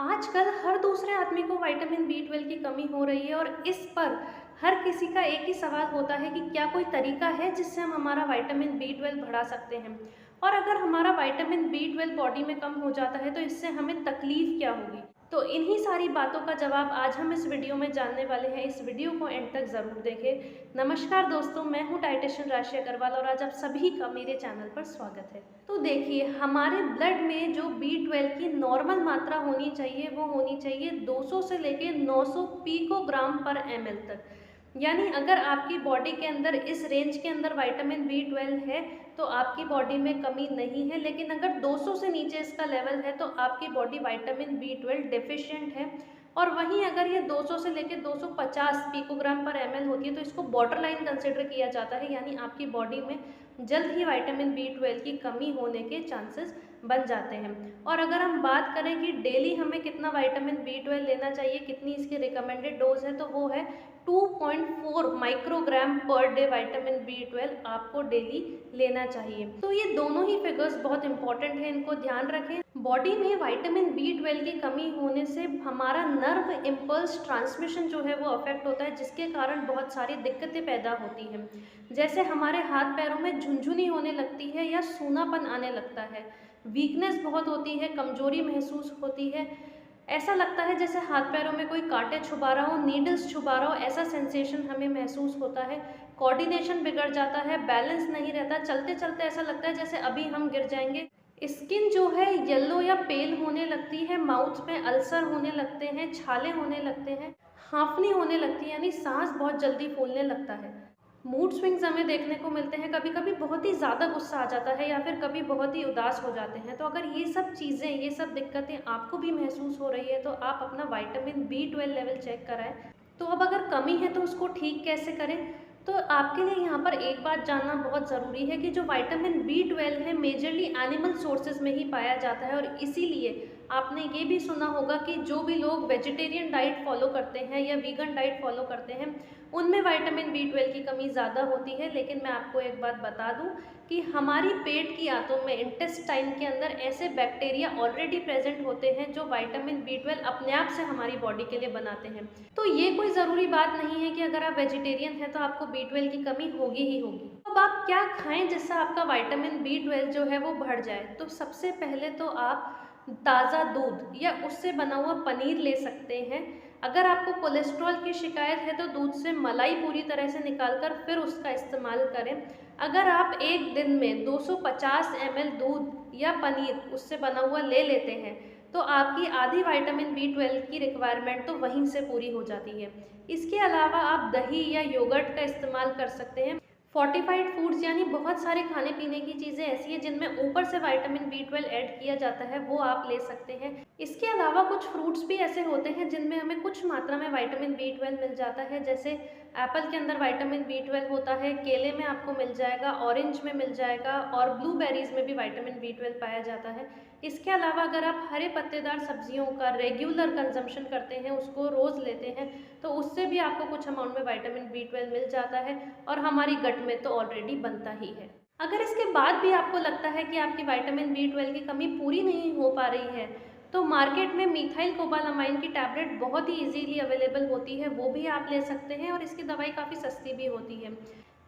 आजकल हर दूसरे आदमी को विटामिन बी 12 की कमी हो रही है और इस पर हर किसी का एक ही सवाल होता है कि क्या कोई तरीका है जिससे हम हमारा विटामिन बी 12 बढ़ा सकते हैं। और अगर हमारा विटामिन बी 12 बॉडी में कम हो जाता है तो इससे हमें तकलीफ क्या होगी। तो इन्हीं सारी बातों का जवाब आज हम इस वीडियो में जानने वाले हैं। इस वीडियो को एंड तक ज़रूर देखें। नमस्कार दोस्तों, मैं हूं डाइटिशियन राशि अग्रवाल और आज आप सभी का मेरे चैनल पर स्वागत है। तो देखिए, हमारे ब्लड में जो बी 12 की नॉर्मल मात्रा होनी चाहिए वो होनी चाहिए 200 से लेकर 900 पिकोग्राम पर ml तक। यानी अगर आपकी बॉडी के अंदर इस रेंज के अंदर विटामिन बी 12 है तो आपकी बॉडी में कमी नहीं है, लेकिन अगर 200 से नीचे इसका लेवल है तो आपकी बॉडी विटामिन बी 12 डेफिशिएंट है। और वहीं अगर ये 200 से लेकर 250 पिकोग्राम पर ml होती है तो इसको बॉर्डर लाइन कंसिडर किया जाता है, यानी आपकी बॉडी में जल्द ही विटामिन बी 12 की कमी होने के चांसेस बन जाते हैं। और अगर हम बात करें कि डेली हमें कितना विटामिन बी 12 लेना चाहिए, कितनी इसकी रिकमेंडेड डोज है, तो वो है 2.4 microgram per day vitamin B 12 आपको डेली लेना चाहिए। तो ये दोनों ही फिगर्स बहुत इंपॉर्टेंट है, इनको ध्यान रखें। बॉडी में विटामिन बी 12 की कमी होने से हमारा नर्व इम्पल्स ट्रांसमिशन जो है वो अफेक्ट होता है, जिसके कारण बहुत सारी दिक्कतें पैदा होती हैं। जैसे हमारे हाथ पैरों में झुनझुनी होने लगती है या सूनापन आने लगता है, वीकनेस बहुत होती है, कमजोरी महसूस होती है, ऐसा लगता है जैसे हाथ पैरों में कोई कांटे छुपा रहा हो, नीडल्स छुपा रहा हो, ऐसा सेंसेशन हमें महसूस होता है। कोऑर्डिनेशन बिगड़ जाता है, बैलेंस नहीं रहता, चलते चलते ऐसा लगता है जैसे अभी हम गिर जाएंगे। स्किन जो है येलो या पेल होने लगती है, माउथ में अल्सर होने लगते हैं, छाले होने लगते हैं, हांफनी होने लगती है, यानी सांस बहुत जल्दी फूलने लगता है। मूड स्विंग्स हमें देखने को मिलते हैं, कभी कभी बहुत ही ज़्यादा गुस्सा आ जाता है या फिर कभी बहुत ही उदास हो जाते हैं। तो अगर ये सब चीज़ें, ये सब दिक्कतें आपको भी महसूस हो रही है तो आप अपना विटामिन बी 12 लेवल चेक कराएं। तो अब अगर कमी है तो उसको ठीक कैसे करें, तो आपके लिए यहाँ पर एक बात जानना बहुत ज़रूरी है कि जो विटामिन बी 12 है मेजरली एनिमल सोर्सेज में ही पाया जाता है। और इसीलिए आपने ये भी सुना होगा कि जो भी लोग वेजिटेरियन डाइट फॉलो करते हैं या वीगन डाइट फॉलो करते हैं उनमें विटामिन बी 12 की कमी ज़्यादा होती है। लेकिन मैं आपको एक बात बता दूं कि हमारी पेट की आंतों में, इंटेस्टाइन के अंदर ऐसे बैक्टीरिया ऑलरेडी प्रेजेंट होते हैं जो विटामिन बी 12 अपने आप से हमारी बॉडी के लिए बनाते हैं। तो ये कोई ज़रूरी बात नहीं है कि अगर आप वेजिटेरियन हैं तो आपको बी 12 की कमी होगी ही होगी। अब आप क्या खाएं जिससे आपका विटामिन बी 12 जो है वो बढ़ जाए। तो सबसे पहले तो आप ताज़ा दूध या उससे बना हुआ पनीर ले सकते हैं। अगर आपको कोलेस्ट्रॉल की शिकायत है तो दूध से मलाई पूरी तरह से निकाल कर फिर उसका इस्तेमाल करें। अगर आप एक दिन में 250 ml दूध या पनीर उससे बना हुआ ले लेते हैं तो आपकी आधी विटामिन बी 12 की रिक्वायरमेंट तो वहीं से पूरी हो जाती है। इसके अलावा आप दही या योगर्ट का इस्तेमाल कर सकते हैं। फोर्टिफाइड फूड्स यानी बहुत सारे खाने पीने की चीज़ें ऐसी हैं जिनमें ऊपर से विटामिन बी 12 ऐड किया जाता है, वो आप ले सकते हैं। इसके अलावा कुछ फ्रूट्स भी ऐसे होते हैं जिनमें हमें कुछ मात्रा में विटामिन बी 12 मिल जाता है। जैसे एप्पल के अंदर विटामिन बी 12 होता है, केले में आपको मिल जाएगा, ऑरेंज में मिल जाएगा और ब्लूबेरीज में भी विटामिन बी 12 पाया जाता है। इसके अलावा अगर आप हरे पत्तेदार सब्जियों का रेगुलर कंजम्पशन करते हैं, उसको रोज़ लेते हैं, तो उससे भी आपको कुछ अमाउंट में विटामिन बी 12 मिल जाता है और हमारी गट में तो ऑलरेडी बनता ही है। अगर इसके बाद भी आपको लगता है कि आपकी विटामिन बी 12 की कमी पूरी नहीं हो पा रही है तो मार्केट में मिथाइल कोबालामाइन की टैबलेट बहुत ही इजीली अवेलेबल होती है, वो भी आप ले सकते हैं और इसकी दवाई काफ़ी सस्ती भी होती है।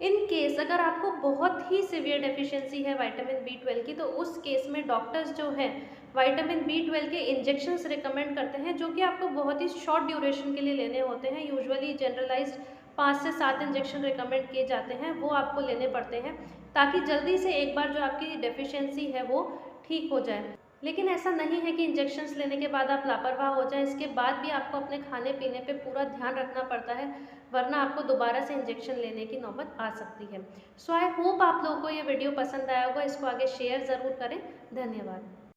इन केस अगर आपको बहुत ही सिवियर डेफिशिएंसी है विटामिन बी 12 की तो उस केस में डॉक्टर्स जो हैं विटामिन बी 12 के इंजेक्शंस रिकमेंड करते हैं, जो कि आपको बहुत ही शॉर्ट ड्यूरेशन के लिए लेने होते हैं। यूजुअली जनरलाइज्ड 5 से 7 इंजेक्शन रिकमेंड किए जाते हैं, वो आपको लेने पड़ते हैं ताकि जल्दी से एक बार जो आपकी डेफिशिएंसी है वो ठीक हो जाए। लेकिन ऐसा नहीं है कि इंजेक्शंस लेने के बाद आप लापरवाह हो जाएं, इसके बाद भी आपको अपने खाने पीने पे पूरा ध्यान रखना पड़ता है, वरना आपको दोबारा से इंजेक्शन लेने की नौबत आ सकती है। सो आई होप आप लोगों को ये वीडियो पसंद आया होगा, इसको आगे शेयर ज़रूर करें। धन्यवाद।